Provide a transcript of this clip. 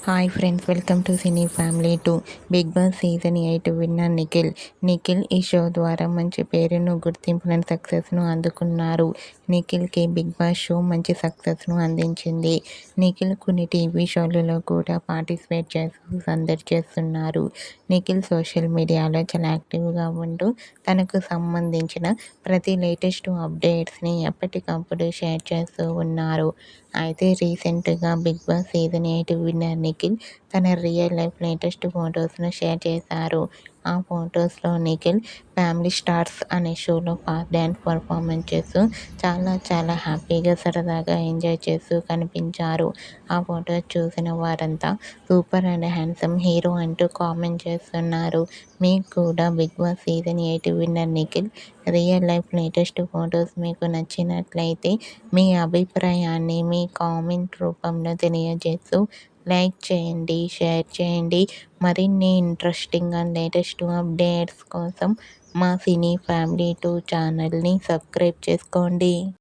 Hi friends, welcome to cine family 2. Big boss season 8 winner Nikhil. Nikhil ఈ show ద్వారా మంచి పేరును, గుర్తింపును, సక్సెస్ను అందుకున్నారు. నిఖిల్కి బిగ్ బాస్ షో మంచి సక్సెస్ను అందించింది. నిఖిల్ కొన్ని టీవీ షోలలో కూడా పార్టిసిపేట్ చేస్తూ సందడి చేస్తున్నారు. నిఖిల్ సోషల్ మీడియాలో చాలా యాక్టివ్గా ఉంటూ తనకు సంబంధించిన ప్రతి లేటెస్ట్ అప్డేట్స్ని ఎప్పటికప్పుడు షేర్ చేస్తూ ఉన్నారు. అయితే రీసెంట్గా big boss season 8 winner Nikhil తన రియల్ లైఫ్ లేటెస్ట్ ఫొటోస్ను షేర్ చేశారు. ఆ ఫొటోస్లో నిఖిల్ ఫ్యామిలీ స్టార్స్ అనే షోలో డ్యాన్స్ పర్ఫార్మెన్స్ చేస్తూ చాలా హ్యాపీగా, సరదాగా ఎంజాయ్ చేస్తూ కనిపించారు. ఆ ఫొటోస్ చూసిన వారంతా సూపర్ అండ్ హ్యాండ్సమ్ హీరో అంటూ కామెంట్ చేస్తున్నారు. మీకు కూడా big boss season 8 winner Nikhil real life latest photos మీకు నచ్చినట్లయితే మీ అభిప్రాయాన్ని మీ కామెంట్ రూపంలో తెలియజేస్తూ లైక్ చేయండి, షేర్ చేయండి. మరిన్ని ఇంట్రెస్టింగ్ అండ్ లేటెస్ట్ అప్డేట్స్ కోసం మా సినీ ఫ్యామిలీ 2 ఛానల్ని సబ్స్క్రైబ్ చేసుకోండి.